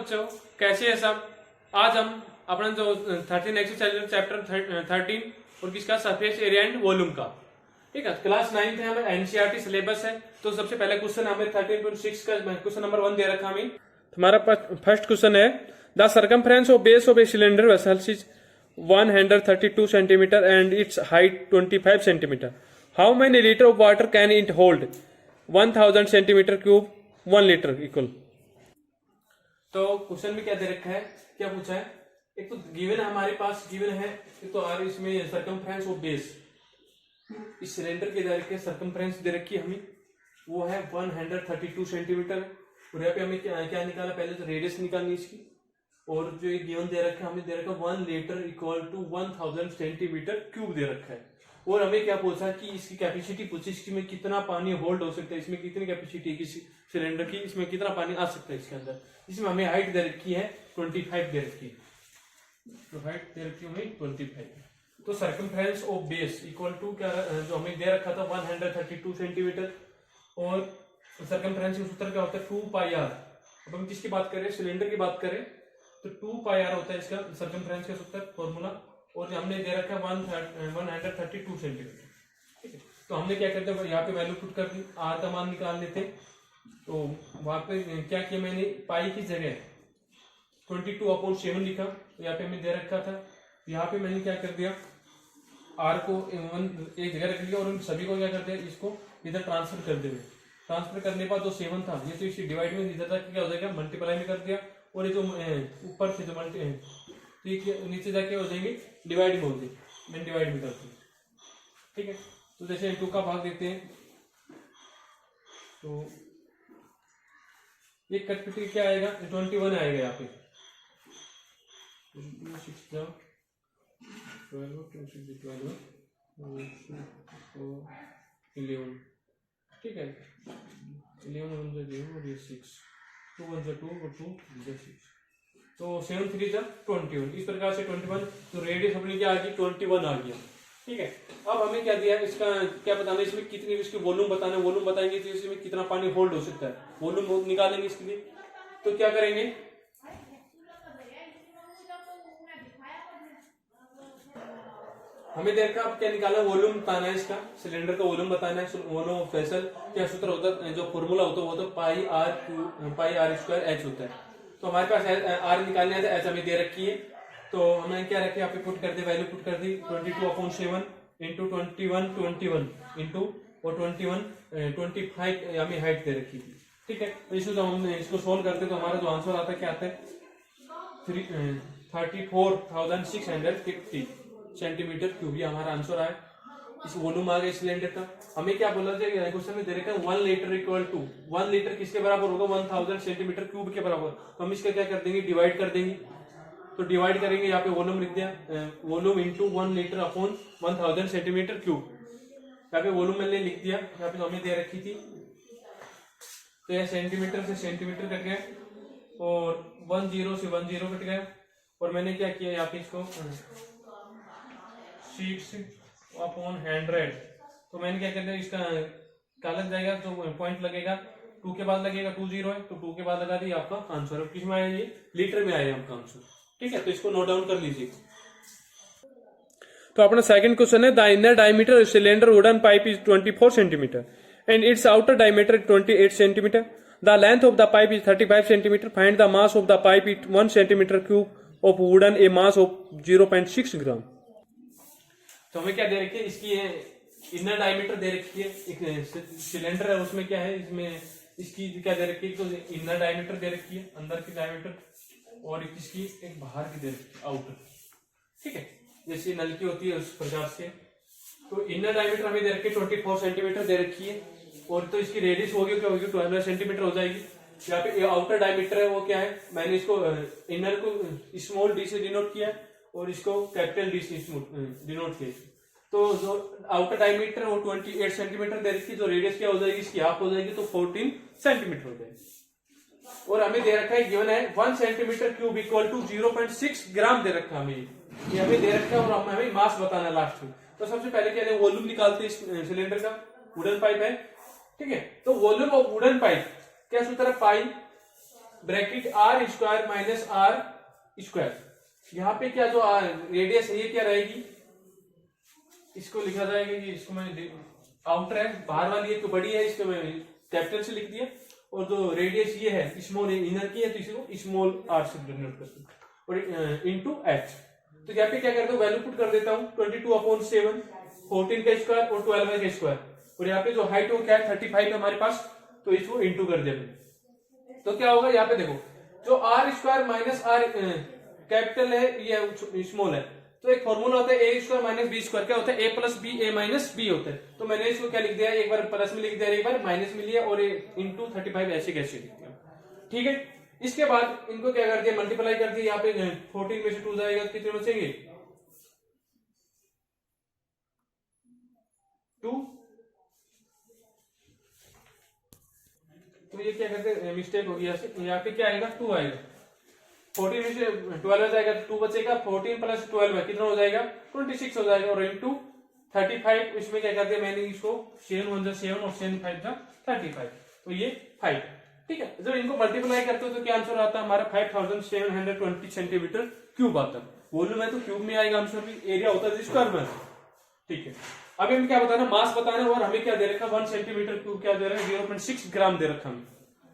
बच्चों, कैसे है सब। आज हम अपना जो 13 एक्सरसाइज चैप्टर 13 और किसका सरफेस एरिया एंड वॉल्यूम का, ठीक है। क्लास 9 में हमें एनसीईआरटी सिलेबस है। तो सबसे पहले क्वेश्चन हमें 13.6 का क्वेश्चन नंबर 1 दे रखा हमें। हमारा फर्स्ट क्वेश्चन है, the circumference of base of a cylinder vessel is 132 centimetre and its height 25 centimetre. How many litre of water can it hold? 1000 centimetre cube 1 litre equal. तो question में क्या दे रखा है, क्या पूछा है। एक तो गिवन हमारे पास गिवन है, एक तो आर इसमें सर्कमफ्रेंस ऑफ बेस, इस सिलेंडर के दर के सर्कमफ्रेंस दे रखी है हमें, वो है 132 सेंटीमीटर। और यहाँ पे हमें क्या निकाला, पहले तो रेडियस निकालनी इसकी, और जो ये गिवन दे रखा है हमें दे रखा है 1 litre equal to 1000 centimetre cube दे रखा है। और हमें क्या पूछा कि इसकी कैपेसिटी पूछी, इसमें कितना पानी होल्ड हो सकता है, इसमें कितनी कैपेसिटी है किसी सिलेंडर की, इसमें कितना पानी आ सकता है इसके अंदर। इसमें हमें हाइट दे रखी है 25 दे रखी है, तो हाइट दे रखी है हमें 25। तो circumference of base equal to क्या जो हमें दे रखा था 132 सेंटीमीटर, और सर्कमफ्रेंस का सूत्र क्या होता है 2 पाई आर। अब हम किसकी बात करें, सिलेंडर की बात करें तो 2 पाई आर होता है इसका सर्कमफ्रेंस का सूत्र फॉर्मूला, और हमने दे रखा है 132 सेंटीमीटर, ठीक है। तो हमने क्या करते हैं, यहाँ पे वैल्यू पुट कर दी, आर का मान निकाल लेते। तो वहां पे क्या किया मैंने, पाई की जगह 22/7 लिखा, तो यहाँ पे हमें दे रखा था। यहाँ पे मैंने क्या कर दिया, आर को एक जगह रख लिया और उन सभी को क्या कर दिया, इसको इधर ट्रांसफर कर दिया। ट्रांसफर करने के बाद जो 7 था ये तो इसी डिवाइड में इधर तक क्या हो जाएगा, मल्टीप्लाई में कर दिया, और ये जो ऊपर से जो मल्टी तो ये नीचे जाके हो जाएंगे डिवाइड में हो जाएगी, मैंने डिवाइड में कर दी, ठीक है। तो जैसे 2 का भाग देते हैं, तो ये कट क्या आएगा 21 आएगा यहाँ पे, 11, ठीक है। 11 1 0 और ये 6, 2 1 2 और 2 6, तो 7 3 21। इस प्रकार से 21, तो रेडियस अपनी क्या आ गई 21 आ गया, ठीक है। अब हमें क्या दिया है, इसका क्या बताना है, इसमें कितनी इसकी वॉल्यूम बताना है। वॉल्यूम बताएंगे तो इसमें कितना पानी होल्ड हो सकता है, वॉल्यूम निकालेंगे इसके लिए। तो क्या करेंगे, हमें देखा अब क्या निकाला, वॉल्यूम बताना है इसका, सिलेंडर का वॉल्यूम बताना है। वॉल्यूम ऑफ वेसल क्या सूत्र होता है, जो फॉर्मूला होता है वो तो पाई आर स्क्वायर एच होता है। तो हमारे पास आर निकालने है, एच हमें दे रखी है, तो हमने क्या रखी यहाँ पे पुट कर दी, वैल्यू पुट कर दी 22/7 इंटू 21 इंटू और 25 हमें हाइट दे रखी थी, ठीक है। तो इसको जब हम इसको सोल्व करते तो हमारा जो आंसर आता है क्या आता है 34,650 सेंटीमीटर क्यूब, ये हमारा आंसर आया। इस वॉल्यूम आ गया सिलेंडर का। हमें क्या बोला जाए, क्वेश्चन में दे रखा है 1 लीटर इक्वल टू 1 लीटर किसके बराबर होगा 1000 सेंटीमीटर क्यूब के बराबर। तो हम इसका क्या कर देंगे, डिवाइड कर देंगे। तो डिवाइड करेंगे, यहाँ पे वॉल्यूम लिख दिया, volume into 1 litre upon 1000 centimetre cube. यहाँ पे वॉल्यूम मैंने लिख दिया, यहाँ पे तो हमें दे रखी थी, तो यह सेंटीमीटर से सेंटीमीटर कट गया, और 10 से 10 कट गया, और मैंने क्या किया यहाँ पे इसको 6/100। तो मैंने क्या कर दिया, इसका क्या लग जाएगा, जो पॉइंट लगेगा 2 के बाद लगेगा 20 है, तो 2 के बाद लगा दी आपका आंसर। किसमें आया, ये लीटर में आया आपका आंसर, ठीक है। तो इसको नोट डाउन कर लीजिए। तो अपना सेकंड क्वेश्चन है, the inner diameter cylinder wooden pipe is 24 centimetre and it's outer diameter 28 centimetre. The length of the pipe is 35 centimetre. Find the mass of the pipe is 1 centimetre cube of wooden, A mass of 0.6 ग्राम। तो हमें क्या दे रखी है, इसकी inner diameter दे रखी है, एक cylinder है उसमें क्या है, इसमें इसकी क्या दे रखी है, तो इनर डायमीटर दे रखी है, अंदर की डायमीटर, और इसकी एक बाहर की दे रखी है, आउटर, ठीक है, जैसे नल की होती है उस प्रकार से। तो इनर डायमीटर हमें दे रखी है 24 सेंटीमीटर दे रखी है, और तो इसकी रेडियस होगी क्या होगी 12 सेंटीमीटर हो जाएगी। यहाँ पे आउटर डायमीटर है वो क्या है, मैंने इसको इनर को स्मॉल डी से डिनोट किया और इसको कैपिटल डी से डिनोट किया। तो जो आउटर डायमीटर है वो 28 सेंटीमीटर दे रखी है, जो रेडियस क्या हो जाएगी इसकी हाफ हो जाएगी, तो 14 सेंटीमीटर हो जाएगी। और हमें दे रखा है, गिवन है 1 सेंटीमीटर क्यूब इक्वल टू 0.6 ग्राम दे रखा है हमें, ये हमें दे रखा है, और हमें मास बताना लास्ट में। तो सबसे पहले क्या है, वॉल्यूम निकालते हैं सिलेंडर का, वुडन पाइप है, ठीक है। तो वॉल्यूम ऑफ वुडन पाइप क्या सूत्र है, pi bracket R square minus R square. यहाँ पे क्या जो रेडियस है ये क्या रहेगी, इसको लिखा जाएगा कि इसको मैंने आउटर है बाहर वाली है तो बड़ी है, इसको मैं कैपिटल से लिख दिया, और जो रेडियस ये है स्मॉल इनर की है तो इसको स्मॉल आर से डिनोट करते हैं, और इनटू एच। तो यहाँ पे क्या करता हूँ, वैल्यू पुट कर देता हूँ 22/7, 14 का स्क्वायर और 12 का स्क्वायर, और यहाँ पे जो हाइट हो क्या है 35 है हमारे पास, तो इसको इंटू कर दिया। तो क्या होगा यहाँ पे देखो, जो R square minus R capital है ये स्मॉल है, तो एक फॉर्मूला होता है A square minus B square, क्या होता है A plus B A minus B होता है। तो मैंने इसको क्या लिख दिया, एक बार प्लस में लिख दिया, एक बार माइनस में लिया, और इंटू 35 ऐसे कैसे लिख दिया, ठीक है। इसके बाद इनको क्या कर दिया, मल्टीप्लाई कर दिया, यहाँ पे 14 में से 2 जाएगा, कितने बचेंगे 2। तो ये क्या करते हैं, मिस्टेक हो गया, यहाँ पे क्या आएगा 2 आएगा, 14 में से 12 जाएगा तो 2 बचेगा, 14 प्लस 12 कितना हो जाएगा 26 हो जाएगा, और इंटू 35, इसमें क्या कर दिया मैंने इसको 7 1 7 और 7 5 35, तो ये 5, ठीक है। जब इनको मल्टीप्लाई करते हो तो क्या आंसर आता है हमारा 5720 सेंटीमीटर क्यूब आता है। वॉल्यूम है तो क्यूब में आएगा आंसर, भी एरिया होता है स्क्वायर में, ठीक है। अभी हमें क्या बताना, मास बताना है, और हमें क्या दे रखा 1 सेंटीमीटर क्यूब क्या दे रहा है 0.6 ग्राम दे रखा हमें,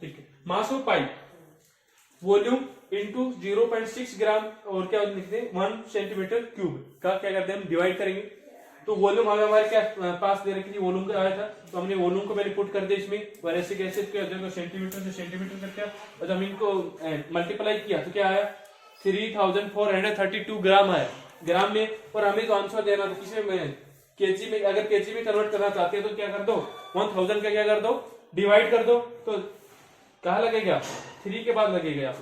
ठीक है। Mass of pipe, volume into 0.6 ग्राम, और क्या लिखते हैं 1 सेंटीमीटर क्यूब का क्या करते हैं हम डिवाइड करेंगे। तो वॉल्यूम हमारे क्या पास दे रखी थी, वॉल्यूम का आया था, तो हमने वॉल्यूम को मैंने पुट कर दिया इसमें, और ऐसे कैसे सेंटीमीटर से सेंटीमीटर करके, और जब इनको मल्टीप्लाई किया तो क्या आया 3432 ग्राम आया ग्राम में। और हमें तो आंसर देना तो किसी में केजी में, अगर केजी में कन्वर्ट करना चाहते हैं तो क्या कर दो 1000 का क्या कर दो डिवाइड कर दो, तो कहा लगेगा 3 के बाद लगेगा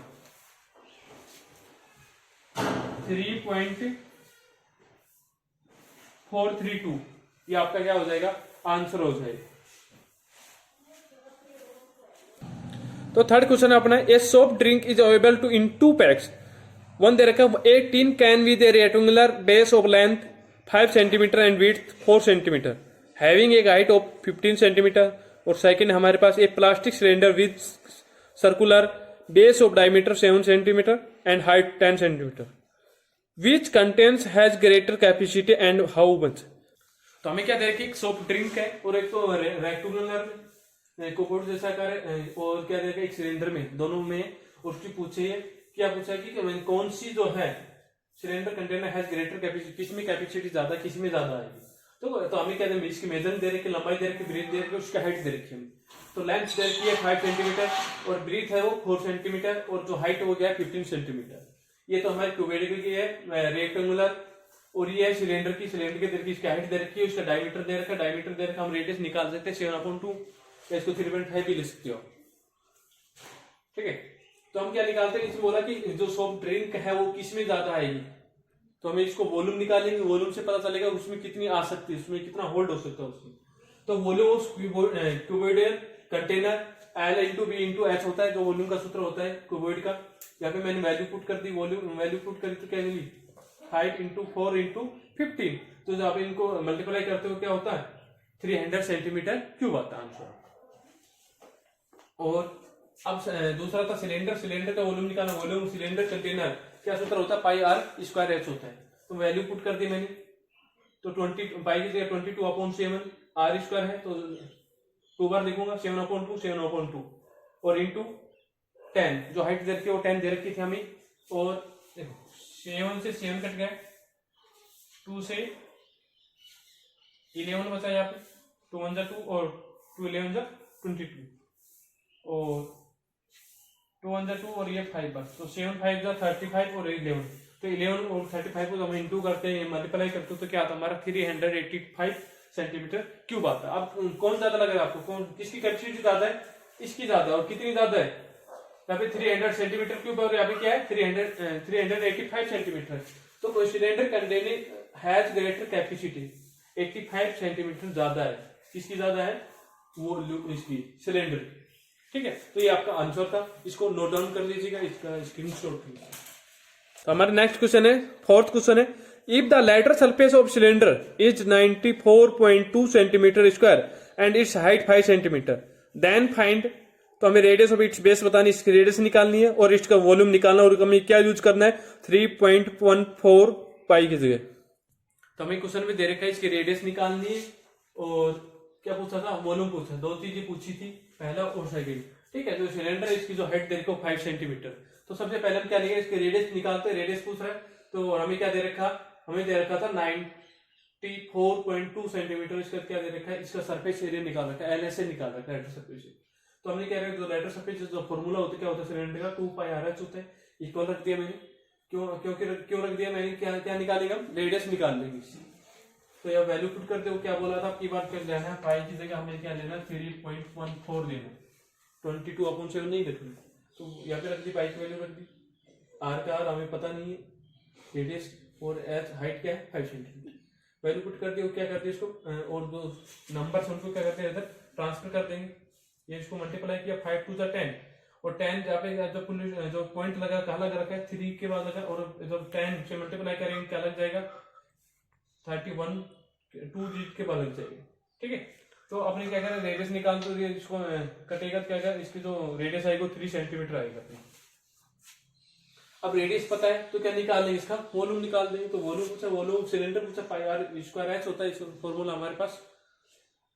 3.432, ये आपका क्या हो जाएगा आंसर हो जाएगा। तो थर्ड क्वेश्चन है अपना, a soft drink is available to in 2 packs, one दे रखा 18 can with a rectangular base of length 5 centimetre and width 4 centimetre having एक हाइट ऑफ 15 सेंटीमीटर, और सेकंड हमारे पास एक plastic cylinder with circular base of diameter 7 centimetre and height 10 centimetre which contains has greater capacity and how much. तो हमें क्या दे रखी, एक सॉफ्ट ड्रिंक है और एक तो रेक्टेंगुलर कोकोट जैसा कर, और क्या देगा एक सिलेंडर में, दोनों में। उसकी पूछे क्या पूछा कि कौन सी जो है cylinder container has greater capacity, किसमें कैपेसिटी ज्यादा किसमें ज्यादा आएगी। तो हमें क्या दे, इसकी मेजर दे रखी, लंबाई दे रखी, ब्रीथ दे रखी, उसका हाइट दे रखी है। तो लेंथ दे रखी है 5 सेंटीमीटर और ब्रीथ है वो 4 सेंटीमीटर, और जो हाइट हो गया 15 सेंटीमीटर। ये तो हमारे क्यूबेडिकल की है रेक्टेंगुलर, और ये है सिलेंडर की, सिलेंडर के दे रखी, इसकी हाइट दे रखी है, उसका डायमीटर दे रखा, डायमीटर दे रखा, हम रेडियस निकाल सकते हैं 7/2, या इसको 3.5 भी ले सकते हो, ठीक है। तो हम क्या निकालते हैं, इसमें बोला कि जो सॉफ्ट ड्रिंक है वो किसमें ज्यादा आएगी, तो हमें इसको वॉल्यूम निकालेंगे, वॉल्यूम से पता चलेगा उसमें कितनी आ सकती है, उसमें कितना होल्ड हो सकता है उसमें। तो volume of cuboidal container L into B into H होता है, जो वॉल्यूम का सूत्र होता है क्यूबोइड का। यहाँ पे मैंने वैल्यू पुट कर दी, वॉल्यूम वैल्यू पुट करी तो क्या मिली 5 इंटू 4 इंटू 15, तो जब आप इनको मल्टीप्लाई करते हो क्या होता है 300 सेंटीमीटर क्यूब आता है आंसर। और अब दूसरा था सिलेंडर, सिलेंडर का वॉल्यूम निकालना, वॉल्यूम सिलेंडर कंटेनर क्या सूत्र होता है पाई आर स्क्वायर एच होता है। तो वैल्यू पुट कर दी मैंने, तो 20 पाई की जगह 22/7 आर स्क्वायर है, तो 2 बार लिखूंगा 7/2 7/2, और इंटू 10, जो हाइट दे रखी है वो 10 दे रखी थी हमें, और देखो 7 से 7 कट गया, 2 से 11 बचा यहाँ पे, 2 1 2 और 2 11 22, और 2 1 2 और ये 5 बस, तो 7 5 35 और 11, तो 11 और 35 को हम इंटू करते हैं, मल्टीप्लाई करते हो तो क्या आता है हमारा 385 सेंटीमीटर क्यूब आता है। अब कौन ज्यादा लग रहा है आपको, कौन किसकी कैपेसिटी ज्यादा है, इसकी ज्यादा, और कितनी ज्यादा है यहाँ पे 300 सेंटीमीटर क्यूब, और यहाँ पे क्या है 385 सेंटीमीटर। तो cylinder containing has greater capacity 85 centimetre ज्यादा है, किसकी ज्यादा है वो इसकी सिलेंडर, ठीक है। तो ये आपका आंसर था, इसको नोट डाउन कर लीजिएगा, इसका स्क्रीनशॉट लीजिए। तो हमारा नेक्स्ट क्वेश्चन है, फोर्थ क्वेश्चन है, if the lateral surface of cylinder is 94.2 centimetre square and its height 5 centimetre, then find तो हमें रेडियस ऑफ इट्स बेस बतानी, इसकी रेडियस निकालनी है और इसका वॉल्यूम निकालना, और हमें क्या यूज करना है 3.14 पाई की जगह। तो हमें क्वेश्चन में दे रखा है इसकी रेडियस निकालनी है और क्या पूछा था, वॉल्यूम पूछा, दो चीजें पूछी थी, पहला और सेकंड। ठीक है, जो सिलेंडर है इसकी जो हाइट दे रखी 5 सेंटीमीटर। तो सबसे पहले हम क्या लेंगे, इसके रेडियस निकालते हैं। रेडियस पूछ रहा है तो हमें क्या दे रखा, हमें दे रखा था 94.2 सेंटीमीटर। इसका क्या दे रखा है, इसका सरफेस एरिया निकाल रखा है, LSA निकाल रखा है, लेटर सरफेस। तो हमने क्या रखा, जो लेटर सरफेस जो फॉर्मूला होता है क्या होता है सिलेंडर का, 2 पाई आर एच होता है, इक्वल रख दिया मैंने। क्यों रख दिया मैंने, क्या निकालेंगे हम, रेडियस निकाल लेंगे। तो यह वैल्यू पुट करते हो, क्या बोला था आपकी बात, क्या लेना है, पाई की जगह हमें क्या लेना, 3.14 लेना, 22/7 नहीं रखनी। तो यहाँ पे रख दी, पाई की वैल्यू रख दी, आर का आर हमें पता नहीं है, रेडियस और एच हाइट क्या है 5 सेंटीमीटर। वैल्यू पुट कर दिया, क्या करते हैं इसको, और दो नंबर उनको क्या करते हैं इधर ट्रांसफर कर देंगे। ये इसको मल्टीप्लाई किया, 5 टू 10, और 10 जहाँ पे जो पॉइंट लगा कहाँ लगा रखा है, 3 के बाद लगा, और जब 10 से मल्टीप्लाई करेंगे क्या लग जाएगा, 31 2 जीत के बाद लग जाएगा। ठीक है, तो अपने क्या करें, रेडियस निकाल, तो इसको कटेगा, क्या करेगा, इसकी जो रेडियस आएगी 3 सेंटीमीटर आएगा। अब रेडियस पता है तो क्या निकाल लेंगे, इसका वॉल्यूम निकाल देंगे। तो वॉल्यूम पूछा, वॉल्यूम सिलेंडर पूछा, पाई आर स्क्वायर एच होता है, इसका फॉर्मूला हमारे पास।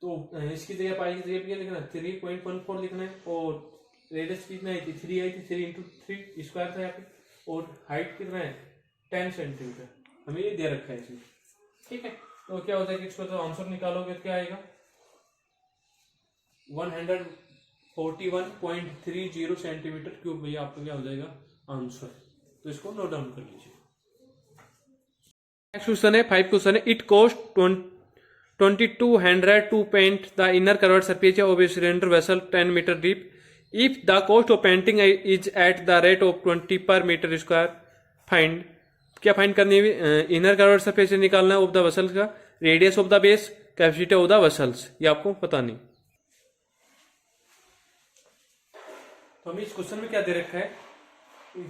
तो इसकी जगह पाई की जगह क्या लिखना है, 3.14 लिखना है, और रेडियस कितना है, 3 आई थी, 3 इंटू 3 स्क्वायर था यहाँ पे, और हाइट कितना है 10 सेंटीमीटर हमें ये दे रखा है इसमें। ठीक है, तो क्या होता है कि इसको तो आंसर निकालोगे तो क्या आएगा, 141.30 सेंटीमीटर क्यूब, भैया आपका क्या हो जाएगा आंसर। तो इसको नोट डाउन कर लीजिए। नेक्स्ट क्वेश्चन है 5 क्वेश्चन है, it cost 2200 to paint the inner curved surface of a cylinder vessel 10 metre deep, if the cost of painting is at the rate of 20 per metre square, find. क्या find करनी है, inner curved surface निकालना है of the vessel का, radius of the base, capacity of the vessels, ये आपको पता नहीं। तो हमें इस क्वेश्चन में क्या दे रखा है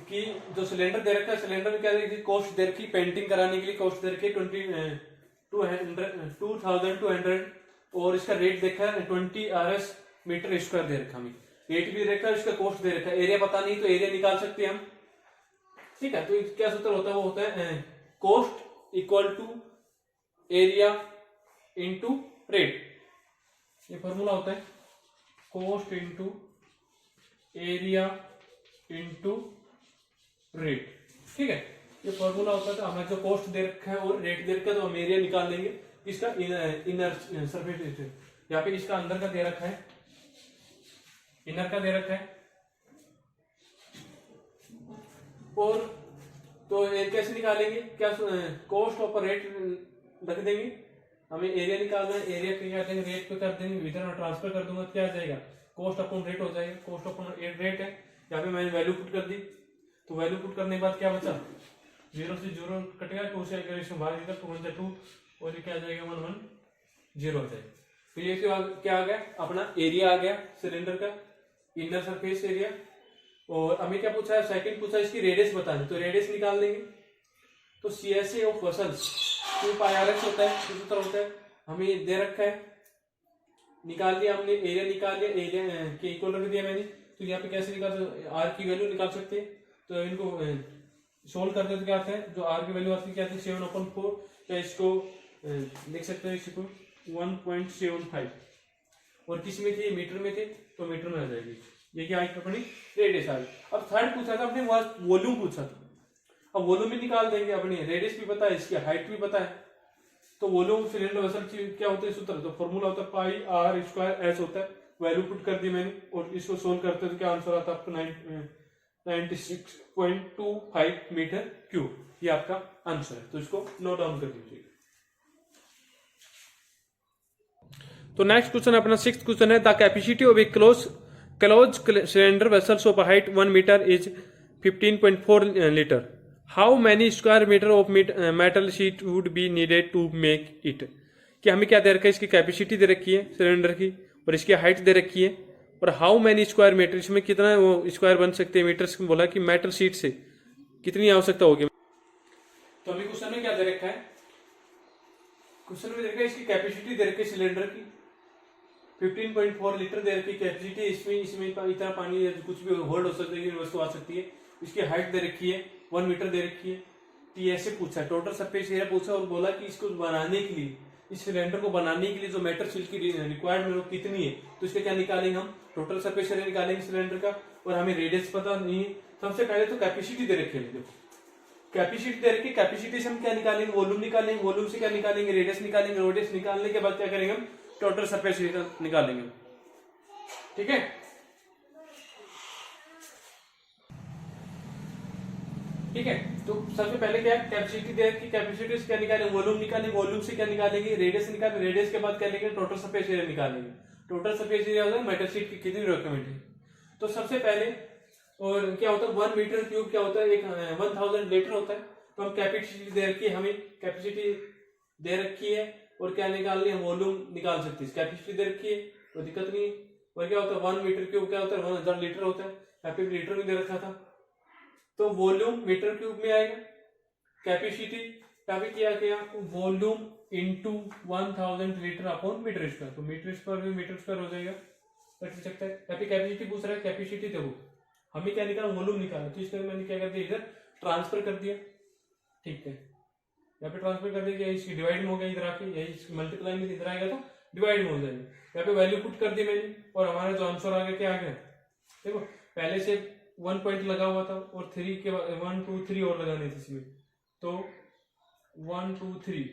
कि जो सिलेंडर दे रखा है, सिलेंडर में क्या दे रखी, कॉस्ट दे रखी, पेंटिंग कराने के लिए कॉस्ट दे रखी 2200, और इसका रेट देखा है 20 RS मीटर स्क्वायर दे रखा, हमें रेट भी देखा है, इसका कॉस्ट दे रखा है, एरिया पता नहीं तो एरिया निकाल सकते हैं हम। ठीक है, तो क्या सूत्र होता है, वो होता है cost equal to area into rate, ये फॉर्मूला होता है, cost into area into rate. ठीक है, ये फॉर्मूला होता है। तो हमें जो कॉस्ट दे रखा है और रेट दे रखा है, तो हम एरिया निकाल लेंगे इसका, इनर सरफेस, यहाँ पे इसका अंदर का दे रखा है, इनर का दे रखा है, और तो कैसे निकालेंगे, क्या कॉस्ट ऑफ रेट रख देंगे, हमें एरिया निकालना है, एरिया क्या कर देंगे, रेट पे कर देंगे, इधर मैं ट्रांसफर कर दूंगा, क्या आ जाएगा, कॉस्ट अपॉन रेट हो जाएगा, कॉस्ट अपॉन रेट है, यहाँ पे मैंने वैल्यू पुट कर दी। तो वैल्यू पुट करने के बाद क्या बचा, 0 से 0 कटेगा, 2 से 2 1 2, और ये क्या आ जाएगा 1 1 0 आ जाएगा। तो ये क्या आ गया, अपना एरिया आ गया सिलेंडर का, इनर सरफेस एरिया। और हमें क्या पूछा है, सेकंड पूछा इसकी रेडियस बतानी, तो रेडियस निकाल लेंगे। तो CSA of vessels 2 pi RS होता है, सूत्र होता है, हमें दे रखा है, निकाल लिया हमने, एरिया निकाल लिया, एरिया के इक्वल रख दिया मैंने। तो यहाँ पे कैसे निकाल, आर की वैल्यू निकाल सकते हैं, तो इनको सोल्व करते तो क्या आता है, जो आर की वैल्यू आती है क्या आती है 7/4, या इसको लिख सकते हैं इसको 1.75, और किस में थे, मीटर में थे, तो मीटर में आ जाएगी। ये क्या आई अपनी रेडियस आ गई। अब थर्ड पूछा था अपने, वॉल्यूम पूछा था, अब वॉल्यूम भी निकाल देंगे, अपनी रेडियस भी पता है, इसकी हाइट भी पता है। तो वॉल्यूम सिलेंडर वेसल क्या होता है सूत्र, तो फॉर्मूला होता है पाई आर स्क्वायर एच होता है, वैल्यू पुट कर दी मैंने, और इसको सोल्व करते तो क्या आंसर आता है आपको 96.25 मीटर क्यूब, ये आपका आंसर है। तो इसको नोट डाउन कर दीजिए। तो नेक्स्ट क्वेश्चन अपना 6th क्वेश्चन है, the capacity of a close cylinder vessels of height 1 metre is 15.4 litre, how many square metre of metal sheet would be needed to make it. कि हमें क्या दे रखा है, इसकी कैपेसिटी दे रखी है सिलेंडर की, और इसकी हाइट दे रखी है, और हाउ मैनी स्क्वायर मीटर, इसमें कितना वो स्क्वायर बन सकते हैं मीटर, बोला कि मेटल शीट से कितनी आवश्यकता होगी। तो अभी क्वेश्चन में क्या दे रखा है, क्वेश्चन में दे रखा है इसकी कैपेसिटी दे रखी है सिलेंडर की, 15.4 लीटर दे रखी कैपेसिटी, इसमें इतना पानी कुछ भी होल्ड हो सकता है, वस्तु आ सकती है। इसकी हाइट दे रखी है 1 मीटर दे रखी है। टीएसए पूछा, टोटल सरफेस एरिया पूछा और बोला कि इसको बनाने के लिए, इस सिलेंडर को बनाने के लिए जो मेटल शीट की रिक्वायरमेंट कितनी है, तो इसका क्या निकालेंगे हम, टोटल सरफेस एरिया निकालेंगे सिलेंडर का, और हमें रेडियस पता नहीं है। सबसे पहले तो कैपेसिटी दे रखी है, देखो कैपेसिटी दे रखी है, कैपेसिटी से हम क्या निकालेंगे, वॉल्यूम निकालेंगे, वॉल्यूम से क्या निकालेंगे, रेडियस निकालेंगे, रेडियस निकालने के बाद क्या करेंगे हम, टोटल सरफेस एरिया निकालेंगे। ठीक है, ठीक है। तो सबसे पहले क्या है, कैपेसिटी दे रखी, कैपेसिटी से क्या निकालेंगे, वॉल्यूम निकालेंगे, वॉल्यूम से क्या निकालेंगे, रेडियस निकालेंगे, रेडियस के बाद क्या लेंगे, टोटल सरफेस एरिया निकालेंगे। टोटल सरफेस एरिया होता है मेटल शीट की कितनी रिक्वायरमेंट है। तो सबसे पहले और क्या होता है 1 मीटर क्यूब क्या होता है, एक 1000 लीटर होता है। तो हम कैपेसिटी दे रखी है, हमें कैपेसिटी दे रखी है और क्या निकालनी है, वॉल्यूम निकाल सकते हैं। कैपेसिटी दे रखी है कोई दिक्कत नहीं है। और क्या होता है 1 मीटर क्यूब क्या होता है 1000 लीटर होता है, यहाँ पे लीटर में दे रखा था। तो वॉल्यूम मीटर क्यूब में आएगा, कैपेसिटी यहाँ पे क्या किया, volume into 1000 litre upon metre square. तो मीटर स्क्वायर भी मीटर स्क्वायर हो जाएगा, कर सकता है। यहाँ पे कैपेसिटी पूछ रहा है, कैपेसिटी देखो हमें क्या निकाला, वॉल्यूम निकाला, तो इसका मैंने क्या कर दिया, इधर ट्रांसफर कर दिया। ठीक है, यहाँ पे ट्रांसफर कर दिया, इसकी डिवाइड में हो गया, इधर आके यही मल्टीप्लाई में इधर आएगा तो डिवाइड में हो जाएगा। यहाँ पे वैल्यू पुट कर दी मैंने और हमारा जो आंसर आ गया क्या आ गया, देखो पहले से 1 पॉइंट लगा हुआ था और 3 के बाद 1 2 3 और लगाने थे इसमें, तो 1 2 3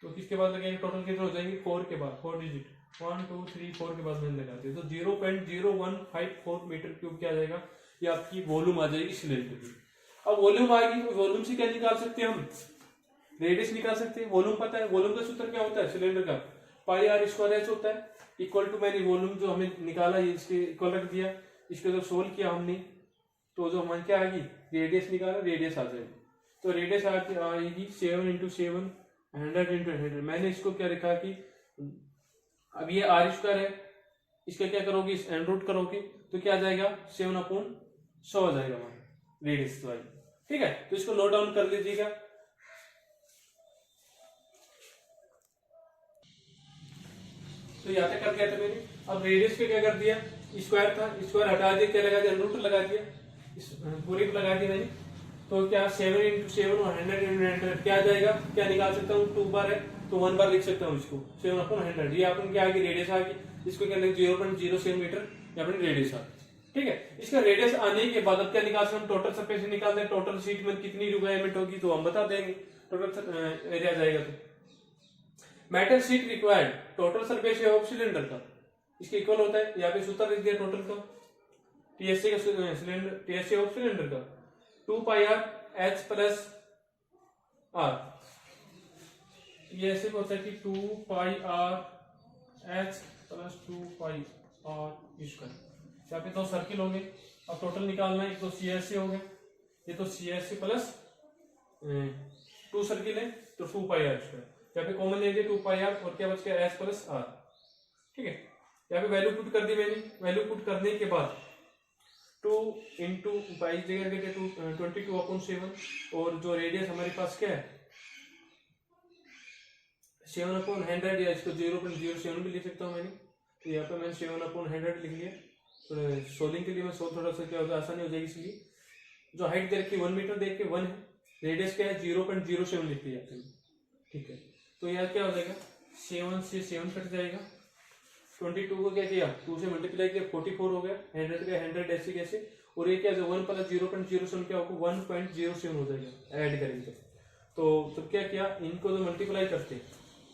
तो किसके बाद लगेंगे, टोटल कितने हो जाएंगे 4 के बाद 4 डिजिट 1 2 3 4 के बाद मैंने लगाते तो 0.0154 मीटर क्यूब क्या आ जाएगा, ये आपकी वॉल्यूम आ जाएगी सिलेंडर की। अब वॉल्यूम आएगी तो वॉल्यूम से क्या निकाल सकते हैं हम, रेडियस निकाल सकते हैं। वॉल्यूम पता है, वॉल्यूम का सूत्र क्या होता है सिलेंडर का, पाई आर स्क्वायर एच होता है, इक्वल टू मैंने वॉल्यूम जो हमें निकाला ये इसके इक्वल रख दिया, इसको जब सोल्व किया हमने तो जो हमारे क्या आएगी, रेडियस निकाला, रेडियस आ जाएगी। तो रेडियस आएगी 7 इंटू 7 100 इंटू 100। मैंने इसको क्या लिखा कि अब ये आर स्क्वायर है, इसका क्या करोगे, एंड रूट करोगे तो क्या आ जाएगा 7/100 आ जाएगा हमारा रेडियस वाली। ठीक है, तो इसको नोट डाउन कर लीजिएगा। तो यहाँ तक कर दिया था मैंने। अब रेडियस पे क्या कर दिया, स्क्वायर था, स्क्वायर हटा दिया, क्या लगा दिया, रूट लगा दिया, पूरे को लगा दिया मैंने। तो क्या 7 इंटू 7 और 100 इंटू 100 क्या आ जाएगा, क्या निकाल सकता हूँ, 2 बार है तो 1 बार लिख सकता हूँ इसको 7/100। ये अपन क्या आगे रेडियस आ गई, इसको क्या लिख 0.07 मीटर यहाँ पर रेडियस आ गई। ठीक है, इसका रेडियस आने के बाद अब क्या निकाल सकते हम, टोटल सरफेस निकाल दें, टोटल शीट में कितनी रिक्वायरमेंट होगी तो हम बता देंगे, टोटल एरिया जाएगा। तो metal sheet required total surface of cylinder का इसके इक्वल होता है, यहाँ पे सूत्र लिख दिया टोटल का, टीएससी का सिलेंडर, टीएससी ऑफ सिलेंडर का 2 pi R H plus R. ये ऐसे होता है कि 2 pi R H plus 2 pi R square. यहाँ पे 2 सर्किल हो गए, अब टोटल निकालना है, एक तो सीएससी हो गया, ये तो सीएससी प्लस 2 सर्किल है तो 2 पाई आर स्क्वायर। यहाँ पे कॉमन ले लिया 2 पाई आर और क्या बच गया एच प्लस आर। ठीक है, यहाँ पे वैल्यू पुट कर दी मैंने, वैल्यू पुट करने के बाद 2 इंटू बाईस जगह 22/7 और जो रेडियस हमारे पास क्या है 7/100, या इसको 0.07 भी लिख सकता हूँ मैंने। तो यहाँ पे मैंने 7/100 लिख लिया। तो सोल्विंग के लिए मैं थोड़ा सा क्या होता है आसानी हो जाएगी, इसलिए जो हाइट दे रखी 1 मीटर देख के 1 है, रेडियस क्या है 0.07 लिख लिया। ठीक है, तो यहाँ क्या हो जाएगा 7 से 7 कट जाएगा, 22 को क्या किया 2 से मल्टीप्लाई किया 44 हो गया, 100 का 100 ऐसे कैसे, और ये क्या 1 प्लस 0.07 क्या होगा 1.07 हो जाएगा ऐड करेंगे। तो क्या किया, इनको जो मल्टीप्लाई करते हैं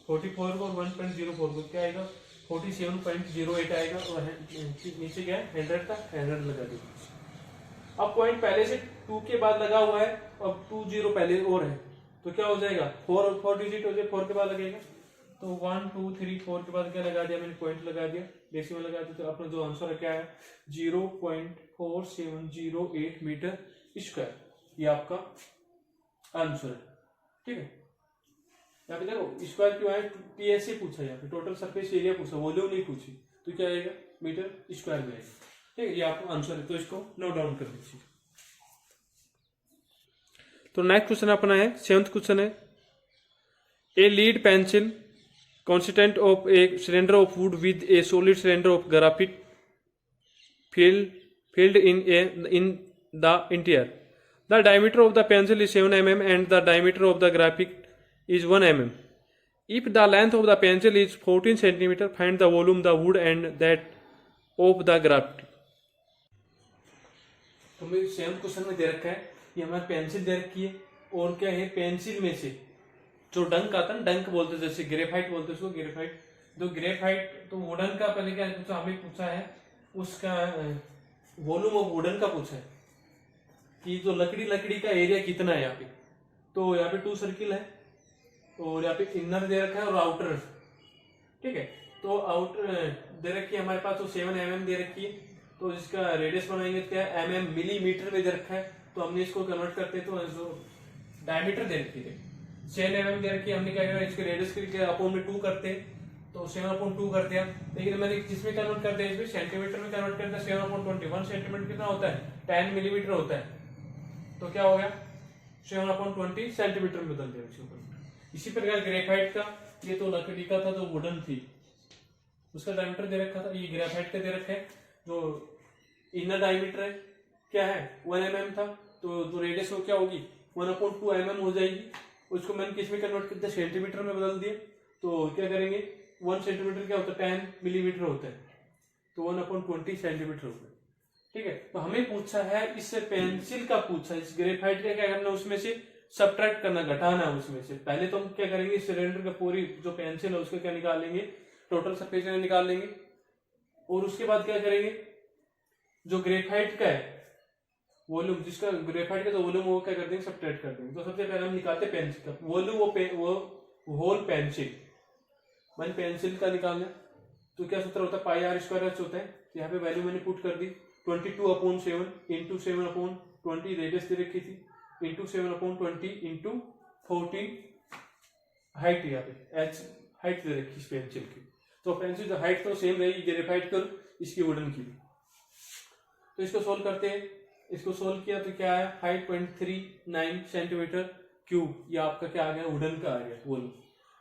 44 को 1.04 को क्या आएगा 47.08 आएगा, और नीचे क्या है 100 था 100 लगा देंगे। अब पॉइंट पहले से 2 के बाद लगा हुआ है, अब 2 0 पहले और है तो क्या हो जाएगा 4 डिजिट हो जाए, 4 के बाद लगेगा तो 1 2 3 4 के बाद क्या लगा दिया मैंने, पॉइंट लगा दिया, डेसिमल लगा दिया। तो अपना जो आंसर है क्या है 0.4708 मीटर स्क्वायर, ये आपका आंसर है। ठीक है, यहाँ पे देखो स्क्वायर क्यों है, टीएसए पूछा, यहाँ पे टोटल सरफेस एरिया पूछा, वॉल्यूम नहीं पूछी, तो क्या आएगा मीटर स्क्वायर में आएगा। ठीक है, ये आपका आंसर है, तो इसको नोट डाउन कर दीजिए। तो नेक्स्ट क्वेश्चन अपना है 7th क्वेश्चन है, a lead pencil consistent of a cylinder of wood with a solid cylinder of graphite filled in the interior. The diameter of the pencil is 7 mm and the diameter of the graphite is 1 mm. If the length of the pencil is 14 cm, find the volume, the wood and that of the graphite. तो मेरे same question में दे रखा है कि हमारी pencil दे रखी है और क्या है पेंसिल में से जो डंक आता है, डंक बोलते जैसे ग्रेफाइट बोलते उसको, ग्रेफाइट तो ग्रेफाइट तो वुडन का पहले क्या पूछा, हमें पूछा है उसका वॉल्यूम ऑफ वुडन का पूछा है कि जो लकड़ी का एरिया कितना है यहाँ पे। तो यहाँ पे 2 सर्किल है और यहाँ पे इनर दे रखा है और आउटर, ठीक है। तो आउटर दे रखी है हमारे पास तो 7 mm दे रखी है, तो इसका रेडियस बनाएंगे क्या है mm मिलीमीटर में दे रखा है, तो हमने इसको कन्वर्ट करते हैं तो जो डायमीटर दे रखी है 7 mm दे रखी है, हमने क्या किया इसके रेडियस के अपॉन में 2 करते हैं तो 7/2 कर दिया। लेकिन मैंने किसमें कन्वर्ट कर दिया, इसमें सेंटीमीटर में कन्वर्ट कर दिया। 7/20 1 सेंटीमीटर कितना होता है 10 मिलीमीटर होता है, तो क्या हो गया 7/20 सेंटीमीटर में बदल दिया इसके ऊपर। इसी प्रकार ग्रेफाइट का, ये तो लकड़ी का था जो वुडन थी उसका डायमीटर दे रखा था, ये ग्रेफाइट का दे रखा है जो इनर डायमीटर है क्या है 1 mm था, तो जो रेडियस हो क्या होगी 1/2 mm हो जाएगी। उसको मैंने किस में कन्वर्ट कर दिया सेंटीमीटर में बदल दिया, तो क्या करेंगे 1 सेंटीमीटर क्या होता है 10 मिलीमीटर होता है, तो 1/20 सेंटीमीटर होता है, ठीक है। तो हमें पूछा है इससे पेंसिल का पूछा है, इस ग्रेफाइट का क्या करना उसमें से सब्ट्रैक्ट करना, घटाना है उसमें से। पहले तो हम क्या करेंगे सिलेंडर का पूरी जो पेंसिल है उसका क्या निकालेंगे टोटल सरफेस एरिया निकाल लेंगे, और उसके बाद क्या करेंगे जो ग्रेफाइट का है वॉल्यूम, जिसका ग्रेफाइट का जो वॉल्यूम वो क्या कर देंगे सब्ट्रैक्ट कर देंगे। तो सबसे पहले हम निकालते पेंसिल का वॉल्यूम, वो होल पेंसिल मैंने पेंसिल का निकालना, तो क्या सूत्र होता है पाई आर स्क्वायर एच होता है। तो यहाँ पे वैल्यू मैंने पुट कर दी 22/7 इंटू 7/20 रेडियस दे रखी थी इंटू 7/20 इंटू 14 हाइट, यहाँ पे एच हाइट दे रखी पेंसिल की। तो पेंसिल जो हाइट तो सेम रहेगी ग्रेफाइट कर इसकी वुडन की। तो इसको सोल्व करते हैं, इसको सोल्व किया तो क्या है 5.39 सेंटीमीटर क्यूब, ये आपका क्या आ गया वुडन का आ गया वॉल्यूम।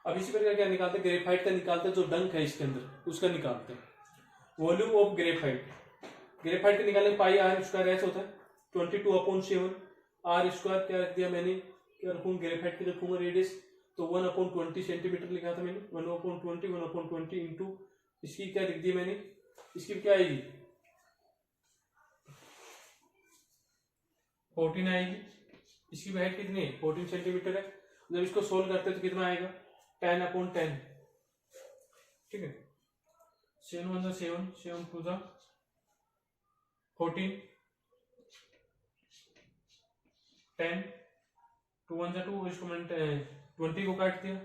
अब इसी प्रकार क्या निकालते हैं ग्रेफाइट का निकालते हैं, जो डंक है इसके अंदर उसका निकालते हैं वॉल्यूम ऑफ ग्रेफाइट। ग्रेफाइट का निकालने पाई आर स्क्वायर एच होता है 22/7 आर स्क्वायर क्या रख दिया मैंने, क्या रखूंगा ग्रेफाइट की रखूंगा रेडियस, तो 1/20 सेंटीमीटर लिखा था मैंने 1/20 इंटू इसकी क्या लिख दी मैंने, इसकी क्या आएगी 14 आएगी, इसकी हाइट कितनी है 14 सेंटीमीटर है। जब इसको सोल्व करते हैं तो कितना आएगा 10/10, ठीक है। 7 1 7 7 2 14 10 2 1 2, इसको मैंने 20 को काट दिया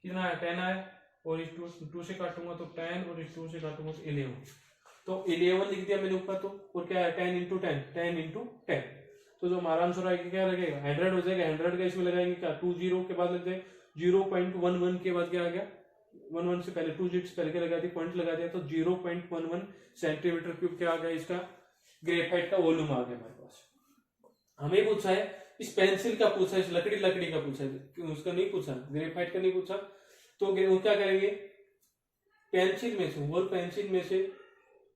कितना आया 10 आया, और इस 2 से काटूंगा तो 10 और इस 2 से काटूंगा तो 11, तो 11 लिख दिया मैंने ऊपर तो, और क्या है 10 इंटू 10, तो जो हमारा आंसर आएगा क्या लगेगा 100 हो जाएगा। 100 का इसमें लगाएंगे क्या 2 0 के बाद लग जाए 0.11 के बाद क्या आ गया 11 से पहले 2 digits पहले क्या लगा दिया पॉइंट लगा दिया, तो 0.11 सेंटीमीटर क्यूब क्या आ गया इसका ग्रेफाइट का वॉल्यूम आ गया हमारे पास। हमें पूछा है इस पेंसिल का पूछा है, इस लकड़ी का पूछा है, उसका नहीं पूछा ग्रेफाइट का नहीं पूछा। तो वो क्या करेंगे पेंसिल में से होल पेंसिल में से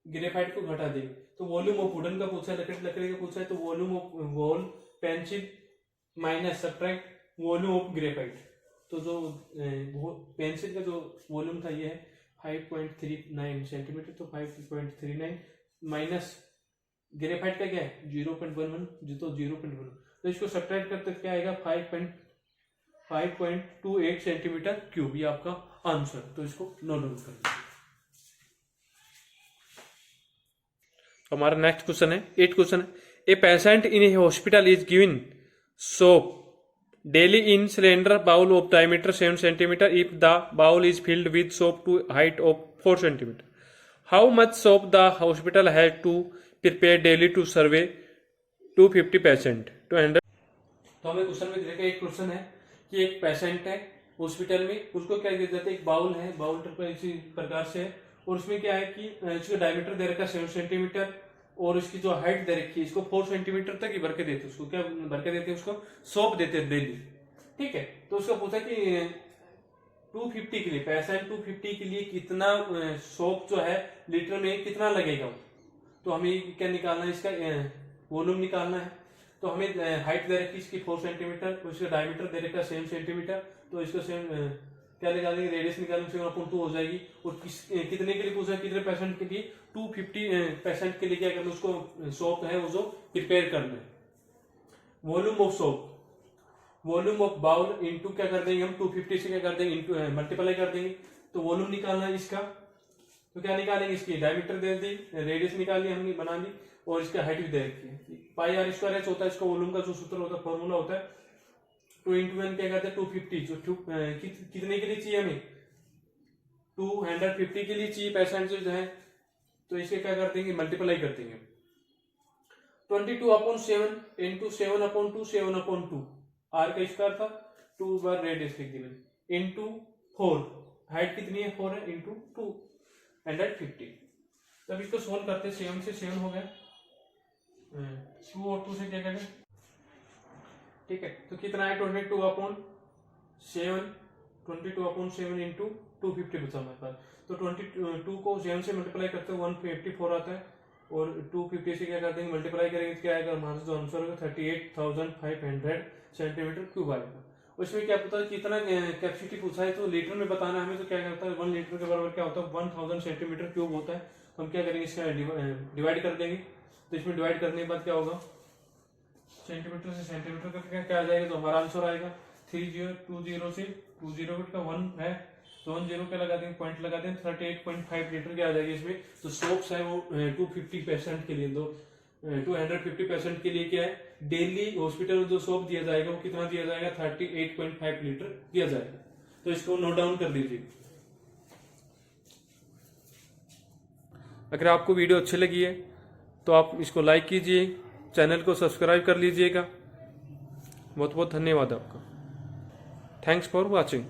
ग्रेफाइट को घटा देंगे, तो वॉल्यूम ऑफ वुडन का पूछा है लकड़ी का पूछा है, तो volume of whole pencil minus subtract volume of graphite. तो जो पेंसिल का जो वॉल्यूम था ये है 5.39 सेंटीमीटर, तो 5.39 माइनस ग्रेफाइट का क्या है 0.11, तो 0.1, तो इसको सब्ट्रैक्ट करते क्या आएगा 5.28 सेंटीमीटर क्यूब, ये आपका आंसर। तो इसको नोट डाउन कर लीजिए। हमारा नेक्स्ट क्वेश्चन है 8 क्वेश्चन है, a patient in A hospital is given soap daily in cylinder bowl of diameter 7 centimeter if the bowl is filled with soap to height of 4 centimeter. How much soap the hospital has to prepare daily to survey 250 patient to handle? तो हमें question में देखा एक question है कि एक patient है hospital में, उसको क्या दिया जाता है एक बाउल है, बाउल इसी प्रकार से है, और उसमें क्या है कि इसका डायमीटर दे रखा है 7 सेंटीमीटर और इसकी जो हाइट दे रखी है इसको 4 सेंटीमीटर तक ही भर के देते, उसको क्या भर के देते हैं उसको सोप देते हैं डेली, ठीक है। तो उसका पूछा कि 250 के लिए पेशेंट 250 के लिए कितना सोप जो है लीटर में कितना लगेगा, तो हमें क्या निकालना है, इसका वॉल्यूम निकालना है। तो हमें हाइट दे रखी इसकी 4 सेंटीमीटर, उसका डायमीटर दे रखा 7 सेंटीमीटर, तो इसको सेम क्या निकालेंगे, रेडियस निकालेंगे 7/2 हो जाएगी। और कितने के लिए पूछा, कितने पेशेंट के लिए, 250 पेशेंट के लिए क्या करना है, उसको सोप है वो जो प्रिपेयर करना है। Volume of soap, volume of bowl into क्या कर देंगे हम, 250 से क्या कर देंगे, इनटू मल्टीप्लाई कर देंगे। तो वॉल्यूम निकालना है इसका, तो क्या निकालेंगे, इसकी डायमीटर दे दी, रेडियस निकाली हमने बना ली, और इसका हाइट भी दे रखी है। पाई आर स्क्वायर एच होता है इसका वॉल्यूम का जो सूत्र होता है, फॉर्मूला होता है। 2 इंटू एन क्या करते हैं 250, जो कितने के लिए चाहिए हमें, 250 के लिए चाहिए पेशेंट जो है, तो इसे क्या कर देंगे, मल्टीप्लाई कर देंगे। 22/7 इंटू 7/2 7/2 आर का स्क्वायर था, 2 बार रेडियस लिख दिया, इंटू 4 हाइट कितनी है 4 है, इंटू 250। तब इसको सोल्व करते हैं, 7 से 7 हो गया, 2 और 2 से क्या करें, ठीक है। तो कितना है 22/7, 22/7 इंटू 250 बचा हमारे पास। तो 22 को 7 से मल्टीप्लाई करते हैं 154 आता है, और 250 से क्या कर देंगे मल्टीप्लाई करेंगे, क्या आएगा हमारे जो आंसर होगा 38,500 सेंटीमीटर क्यूब आएगा। उसमें क्या पता है कितना कैपेसिटी पूछा है, तो लीटर में बताना है हमें, तो क्या करता है 1 लीटर के बराबर क्या होता है 1000 सेंटीमीटर क्यूब होता है। तो हम क्या करेंगे, इसका डिवाइड कर देंगे। तो इसमें डिवाइड करने के बाद क्या होगा, सेंटीमीटर से सेंटीमीटर का क्या आ जाएगा, तो हमारा आंसर आएगा 3020 से 20 का 1 है, तो 1 0 के लगा देंगे, पॉइंट लगा देंगे, 38.5 लीटर के आ जाएगी इसमें। तो सोप्स है वो 250 पेशेंट के लिए, 250 पेशेंट के लिए क्या है, डेली हॉस्पिटल में जो सोप दिया जाएगा वो कितना दिया जाएगा, 38.5 लीटर दिया जाएगा। तो इसको नोट डाउन कर लीजिए। अगर आपको वीडियो अच्छी लगी है तो आप इसको लाइक कीजिए, चैनल को सब्सक्राइब कर लीजिएगा। बहुत बहुत धन्यवाद आपका। Thanks for watching.